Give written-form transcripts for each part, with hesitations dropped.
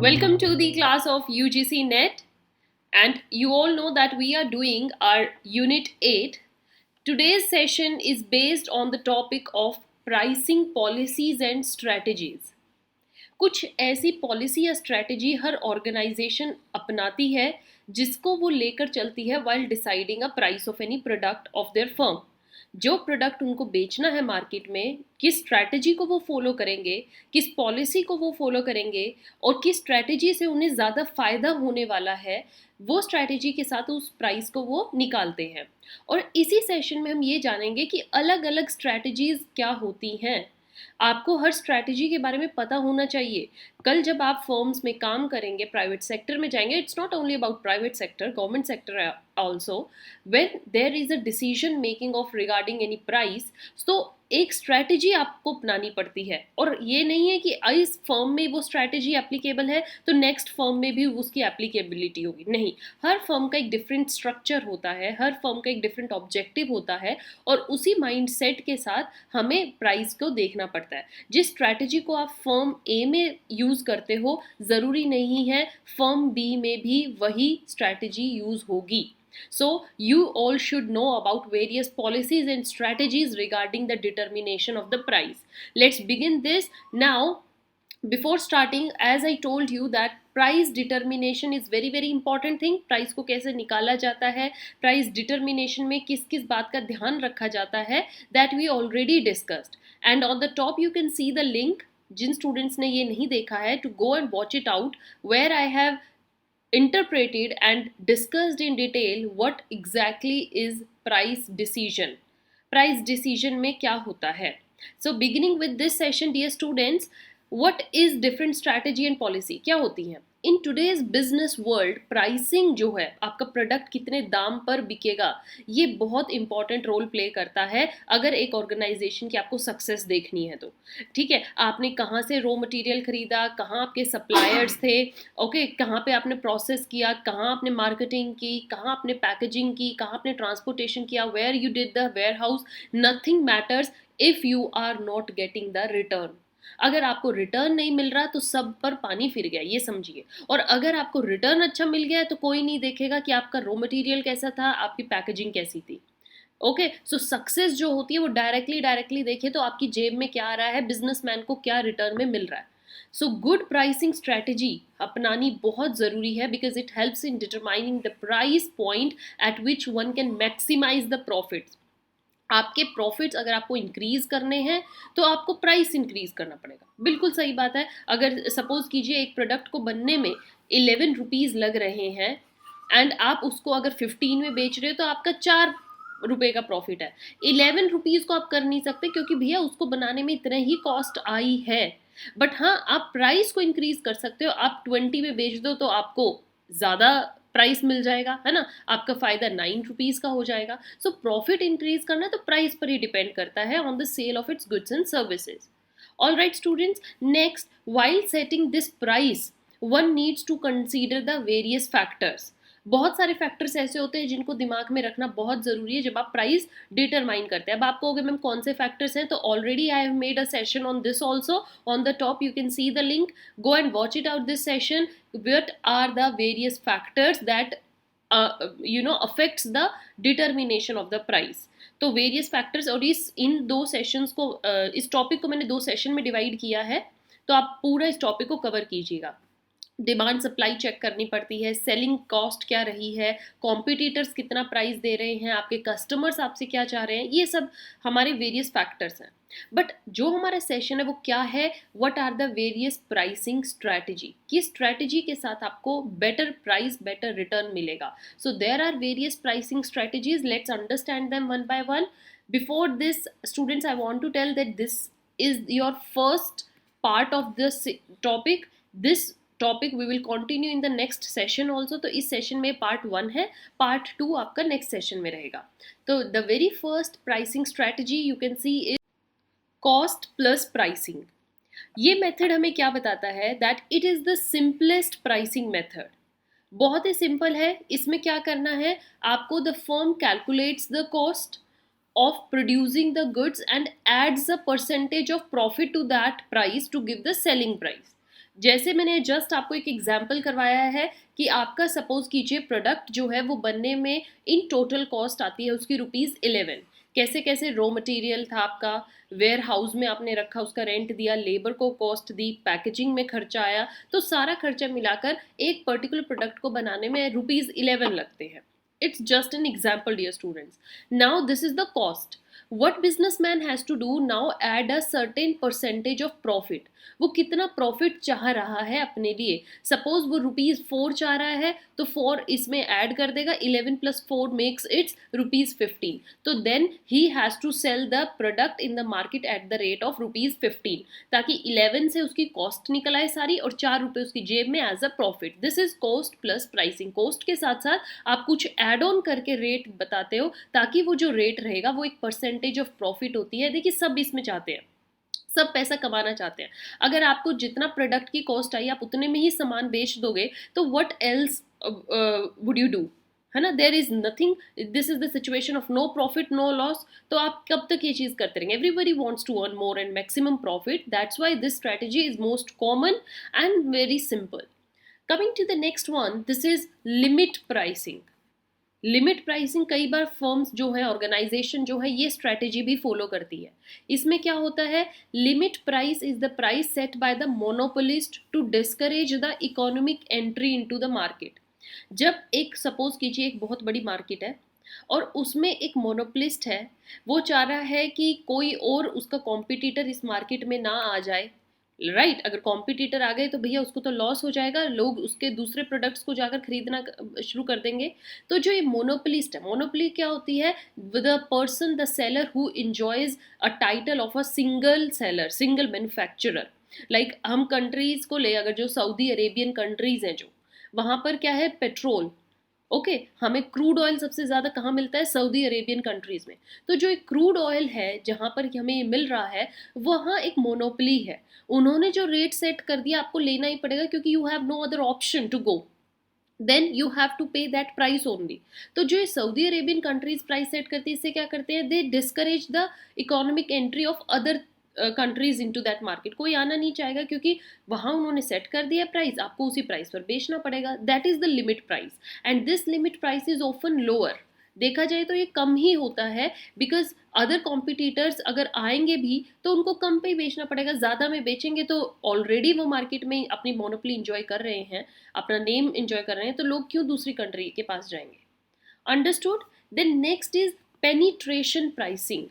Welcome to the class of UGC NET, and you all know that we are doing our Unit 8. Today's session is based on the topic of pricing policies and strategies. कुछ ऐसी policy या strategy हर organisation अपनाती है जिसको वो लेकर चलती है while deciding a price of any product of their firm. जो प्रोडक्ट उनको बेचना है मार्केट में, किस स्ट्रैटेजी को वो फॉलो करेंगे, किस पॉलिसी को वो फॉलो करेंगे और किस स्ट्रैटेजी से उन्हें ज़्यादा फ़ायदा होने वाला है, वो स्ट्रैटेजी के साथ उस प्राइस को वो निकालते हैं. और इसी सेशन में हम ये जानेंगे कि अलग अलग स्ट्रैटेजीज़ क्या होती हैं. आपको हर स्ट्रैटेजी के बारे में पता होना चाहिए. कल जब आप फर्म्स में काम करेंगे, प्राइवेट सेक्टर में जाएंगे, it's not only about private sector, government sector also, when there is a decision making of regarding any price, so एक स्ट्रैटेजी आपको अपनानी पड़ती है. और ये नहीं है कि इस फर्म में वो स्ट्रैटेजी एप्लीकेबल है तो नेक्स्ट फर्म में भी उसकी एप्लीकेबिलिटी होगी. नहीं, हर फर्म का एक डिफरेंट स्ट्रक्चर होता है, हर फर्म का एक डिफरेंट ऑब्जेक्टिव होता है और उसी माइंड सेट के साथ हमें प्राइस को देखना पड़ता है. जिस स्ट्रैटेजी को आप फर्म ए में यूज़ करते हो, ज़रूरी नहीं है फर्म बी में भी वही स्ट्रैटेजी यूज़ होगी. So you all should know about various policies and strategies regarding the determination of the price. Let's begin this now. Before starting, as I told you that price determination is very important thing. Price को कैसे निकाला जाता है, price determination में किस किस बात का ध्यान रखा जाता है, that we already discussed. And on the top you can see the link. जिन स्टूडेंट्स ने ये नहीं देखा है, to go and watch it out, where I have interpreted and discussed in detail what exactly is price decision. Price decision में क्या होता है. So beginning with this session, dear students, what is different strategy and policy, क्या होती हैं. In today's business world pricing जो है, आपका प्रोडक्ट कितने दाम पर बिकेगा, ये बहुत इंपॉर्टेंट रोल प्ले करता है अगर एक ऑर्गेनाइजेशन की आपको सक्सेस देखनी है तो. ठीक है, आपने कहाँ से रॉ मटेरियल खरीदा, कहाँ आपके सप्लायर्स थे, ओके, कहाँ पे आपने प्रोसेस किया, कहाँ आपने मार्केटिंग की, कहाँ आपने पैकेजिंग की, कहाँ आपने ट्रांसपोर्टेशन किया, where you did the warehouse, nothing matters if you are not getting the return. अगर आपको रिटर्न नहीं मिल रहा तो सब पर पानी फिर गया, ये समझिए. और अगर आपको रिटर्न अच्छा मिल गया तो कोई नहीं देखेगा कि आपका रॉ मटेरियल कैसा था, आपकी पैकेजिंग कैसी थी. ओके, सो सक्सेस जो होती है वो डायरेक्टली देखे तो आपकी जेब में क्या आ रहा है, बिजनेसमैन को क्या रिटर्न में मिल रहा है. सो गुड प्राइसिंग स्ट्रैटेजी अपनानी बहुत ज़रूरी है because it helps in determining the price point at which one can maximise the profits. आपके प्रॉफिट्स अगर आपको इंक्रीज करने हैं तो आपको प्राइस इंक्रीज करना पड़ेगा. बिल्कुल सही बात है. अगर सपोज कीजिए एक प्रोडक्ट को बनने में 11 रुपीज़ लग रहे हैं एंड आप उसको अगर 15 में बेच रहे हो तो आपका 4 रुपये का प्रॉफिट है. 11 रुपीज़ को आप कर नहीं सकते क्योंकि भैया उसको बनाने में इतने ही कॉस्ट आई है. बट हाँ, आप प्राइस को इंक्रीज कर सकते हो. आप 20 में बेच दो तो आपको ज़्यादा प्राइस मिल जाएगा, है ना, आपका फ़ायदा 9 रुपीज़ का हो जाएगा. सो प्रॉफिट इंक्रीज करना तो प्राइस पर ही डिपेंड करता है on the sale of its goods and services. All right students, next, while setting this price one needs to consider the various factors. बहुत सारे फैक्टर्स ऐसे होते हैं जिनको दिमाग में रखना बहुत ज़रूरी है जब आप प्राइस डिटरमाइन करते हैं. अब आप कहोगे मैम कौन से फैक्टर्स हैं, तो already I have made a session on this also. On the top you can see the link, go and watch it out this session. What are the various factors that affects the determination of the price. तो various factors, और इन दो sessions को, इस topic को मैंने 2 session में divide किया है तो आप पूरा इस टॉपिक को कवर कीजिएगा. डिमांड सप्लाई चेक करनी पड़ती है, सेलिंग कॉस्ट क्या रही है, कॉम्पिटिटर्स कितना प्राइस दे रहे हैं, आपके कस्टमर्स आपसे क्या चाह रहे हैं, ये सब हमारे वेरियस फैक्टर्स हैं. बट जो हमारा सेशन है वो क्या है, what are the various pricing strategy, किस स्ट्रैटेजी के साथ आपको बेटर प्राइस, बेटर रिटर्न मिलेगा. So there are various pricing strategies, let's understand them one by one. Before this students, I want to tell that this is your first part of this topic. This topic we will continue in the next session also. तो इस session में part 1 है, part 2 आपका next session में रहेगा. तो the very first pricing strategy you can see is cost plus pricing. ये method हमें क्या बताता है, that it is the simplest pricing method. बहुत ही सिंपल है. इसमें क्या करना है, आपको the firm calculates the cost of producing the goods and adds a percentage of profit to that price to give the selling price. जैसे मैंने just आपको एक एग्जांपल करवाया है कि आपका सपोज कीजिए प्रोडक्ट जो है वो बनने में इन टोटल कॉस्ट आती है उसकी ₹11। कैसे कैसे रॉ मटेरियल था आपका, वेयर हाउस में आपने रखा, उसका रेंट दिया, लेबर को कॉस्ट दी, पैकेजिंग में खर्चा आया, तो सारा खर्चा मिलाकर एक पर्टिकुलर प्रोडक्ट को बनाने में ₹11 लगते हैं. It's just an example, dear students. Now, this is the cost. What businessman has to do now? Add a certain percentage of profit. वो कितना प्रॉफिट चाह रहा है अपने लिए. सपोज वो ₹4 चाह रहा है तो 4 इसमें ऐड कर देगा. 11 + 4 मेक्स इट्स ₹15. तो then he has to sell the product in the market at the rate of ₹15, ताकि 11 से उसकी कॉस्ट निकल आए सारी और ₹4 उसकी जेब में as a profit. This is cost plus pricing. Cost के साथ साथ आप कुछ एड ऑन करके रेट बताते हो ताकि वो जो रेट रहेगा वो एक परसेंटेज ऑफ प्रॉफिट होती है. देखिए सब इसमें चाहते हैं, सब पैसा कमाना चाहते हैं. अगर आपको जितना प्रोडक्ट की कॉस्ट आई आप उतने में ही सामान बेच दोगे तो what else would you do, है ना. There is nothing. This is the situation of no profit no loss. तो आप कब तक ये चीज करते रहेंगे. Everybody wants to earn more and maximum profit. That's why this strategy is most common and very simple. Coming to the next one, this is limit pricing. Limit pricing कई बार फर्म्स जो है, ऑर्गेनाइजेशन जो है, ये strategy भी follow करती है. इसमें क्या होता है, limit price is the price set by the monopolist to discourage the economic entry into the market. जब एक सपोज कीजिए एक बहुत बड़ी मार्केट है और उसमें एक मोनोपोलिस्ट है, वो चाह रहा है कि कोई और उसका कॉम्पिटिटर इस मार्केट में ना आ जाए. राइट, अगर कॉम्पिटिटर आ गए तो भैया उसको तो लॉस हो जाएगा, लोग उसके दूसरे प्रोडक्ट्स को जाकर खरीदना शुरू कर देंगे. तो जो ये मोनोपोलिस्ट है, मोनोपोली क्या होती है, the person the seller who enjoys a title of a single seller, single manufacturer. Like हम कंट्रीज को ले, अगर जो सऊदी अरेबियन कंट्रीज हैं, जो वहाँ पर क्या है, पेट्रोल. ओके हमें क्रूड ऑयल सबसे ज़्यादा कहाँ मिलता है, सऊदी अरेबियन कंट्रीज़ में. तो जो एक क्रूड ऑयल है जहाँ पर हमें ये मिल रहा है, वहाँ एक मोनोपोली है. उन्होंने जो रेट सेट कर दिया आपको लेना ही पड़ेगा, क्योंकि you have no other option to go. Then you have to pay that price only. तो जो ये Saudi Arabian countries price set करती है, इससे क्या करते हैं, they discourage the economic entry of other countries into that market. कोई आना नहीं चाहेगा क्योंकि वहां उन्होंने सेट कर दिया प्राइस, आपको उसी प्राइस पर बेचना पड़ेगा. That is the limit price. And this limit price is often lower. देखा जाए तो ये कम ही होता है, बिकॉज अदर कॉम्पिटिटर्स अगर आएंगे भी तो उनको कम पे ही बेचना पड़ेगा. ज़्यादा में बेचेंगे तो ऑलरेडी वो मार्केट में अपनी मोनोपोली इंजॉय कर रहे हैं, अपना नेम इंजॉय कर रहे हैं, तो लोग क्यों दूसरी कंट्री के पास जाएंगे. Understood. Then next is penetration pricing.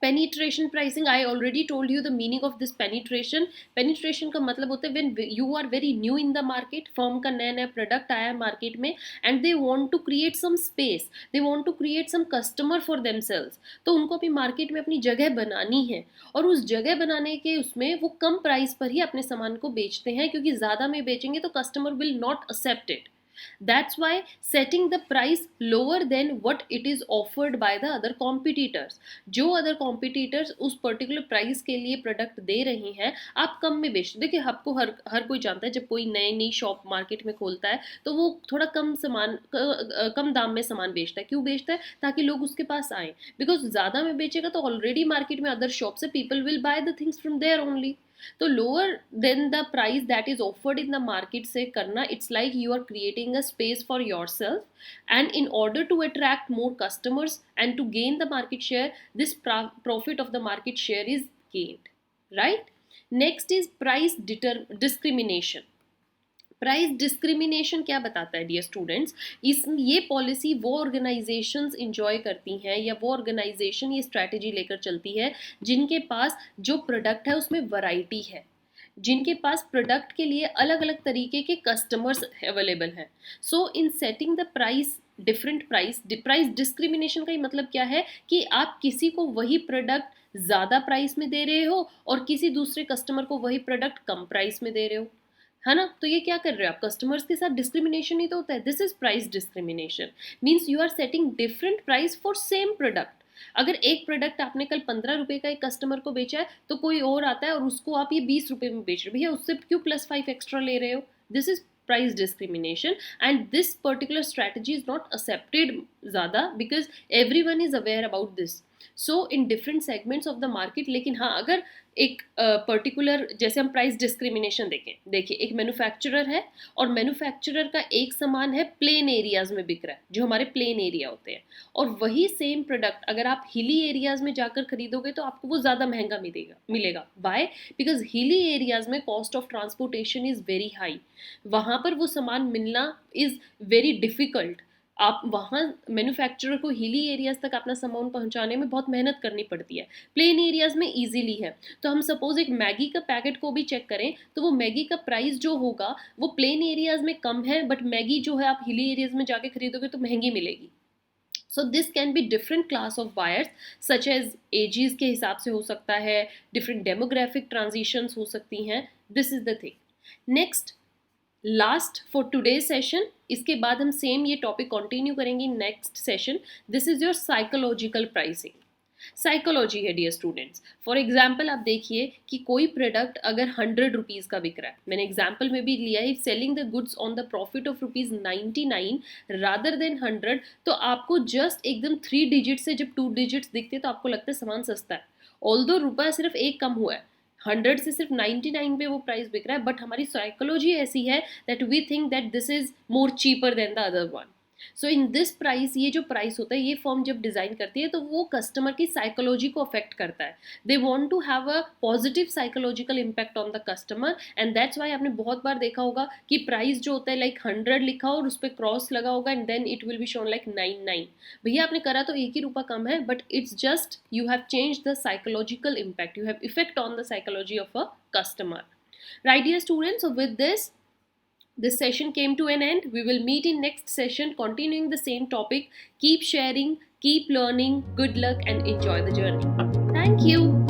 Penetration pricing, I already told you the meaning of this penetration. Penetration का मतलब होता है when you are very new in the market, firm का नया नया प्रोडक्ट आया है मार्केट में, and they want to create some space, they want to create some customer for themselves. तो उनको अभी मार्केट में अपनी जगह बनानी है, और उस जगह बनाने के उसमें वो कम प्राइस पर ही अपने सामान को बेचते हैं, क्योंकि ज़्यादा में बेचेंगे तो customer will not accept it. That's why setting the price lower than what it is offered by the other competitors. जो other competitors उस particular price के लिए product दे रहे हैं, आप कम में बेच. देखिए आपको हर कोई जानता है, जब कोई नई शॉप मार्केट में खोलता है तो वो थोड़ा कम दाम में सामान बेचता है. क्यों बेचता है, ताकि लोग उसके पास आए. बिकॉज ज़्यादा में बेचेगा तो ऑलरेडी मार्केट में अदर शॉप से people will buy the things from there only. तो lower than the price that is offered in the market से करना, it's like you are creating a space for yourself, and in order to attract more customers and to gain the market share, this profit of the market share is gained. Right. Next is price discrimination. Price discrimination क्या बताता है dear students, इस ये policy वो organisations enjoy करती हैं, या वो ऑर्गेनाइजेशन ये स्ट्रैटेजी लेकर चलती है जिनके पास जो प्रोडक्ट है उसमें वैरायटी है, जिनके पास प्रोडक्ट के लिए अलग अलग तरीके के कस्टमर्स अवेलेबल हैं. So in setting the price different price discrimination का ही मतलब क्या है कि आप किसी को वही प्रोडक्ट ज़्यादा प्राइस में दे रहे हो और किसी दूसरे कस्टमर को वही प्रोडक्ट कम प्राइस में दे रहे हो, है ना. तो ये क्या कर रहे हो आप, कस्टमर्स के साथ डिस्क्रिमिनेशन ही तो होता है. This is price discrimination. Means you are setting different price for same product. अगर एक प्रोडक्ट आपने कल 15 रुपए का एक कस्टमर को बेचा है, तो कोई और आता है और उसको आप ये 20 रुपए में बेच रहे हो, भैया उससे क्यों +5 एक्स्ट्रा ले रहे हो. This is price discrimination, and this particular strategy is not accepted ज़्यादा, because everyone is aware about this. So in different segments of the market. लेकिन हाँ, अगर एक पर्टिकुलर जैसे हम प्राइस डिस्क्रिमिनेशन देखें, देखिए एक मैन्युफैक्चरर है और मैन्युफैक्चरर का एक सामान है प्लेन एरियाज में बिक रहा है, जो हमारे प्लेन एरिया होते हैं, और वही सेम प्रोडक्ट अगर आप हिली एरियाज में जाकर खरीदोगे तो आपको वो ज़्यादा महंगा मिलेगा। वाई? बिकॉज हिली एरियाज में cost of transportation is very high, वहाँ पर वो सामान मिलना इज़ वेरी डिफ़िकल्ट। आप वहाँ मैन्युफैक्चरर को हिली एरियाज तक अपना सामान पहुँचाने में बहुत मेहनत करनी पड़ती है, प्लेन एरियाज में ईजिली है। तो हम सपोज एक मैगी का पैकेट को भी चेक करें तो वो मैगी का प्राइस जो होगा वो प्लेन एरियाज में कम है, बट मैगी जो है आप हिली एरियाज में जाके खरीदोगे तो महंगी मिलेगी। So this can be different class of buyers, such as ages के हिसाब से हो सकता है, डिफरेंट डेमोग्राफिक ट्रांजिशंस हो सकती हैं। This is the thing. Next, last for today session, इसके बाद हम सेम ये टॉपिक कंटिन्यू करेंगे next session. This is your psychological pricing. Psychology है डियर स्टूडेंट्स। फॉर एग्जाम्पल आप देखिए कि कोई प्रोडक्ट अगर 100 रुपीज़ का बिक रहा है, मैंने एग्जाम्पल में भी लिया है, selling the goods on the profit of ₹99 rather than 100, तो आपको जस्ट एकदम 3 डिजिट से जब 2 डिजिट्स दिखते तो आपको लगता है सामान सस्ता है, ऑल्दो रुपया सिर्फ एक कम हुआ है, 100 से सिर्फ 99 पे वो प्राइस बिक रहा है, बट हमारी साइकोलॉजी ऐसी है that we think that this is more cheaper than the other one. So in this price, ये जो प्राइस होता है ये फर्म जब डिज़ाइन करती है तो वो कस्टमर की साइकोलॉजी को अफेक्ट करता है। They want to have a positive psychological impact on the customer, and that's why आपने बहुत बार देखा होगा कि प्राइस जो होता है लाइक 100 लिखा हो और उस पर क्रॉस लगा होगा and then it will be shown like 99। भैया आपने करा तो एक ही रुपया कम है, but it's just you have change the psychological impact, you have effect on the psychology of a customer. Right, dear students, so with this session came to an end. We will meet in next session continuing the same topic. Keep sharing, keep learning. Good luck and enjoy the journey. Thank you.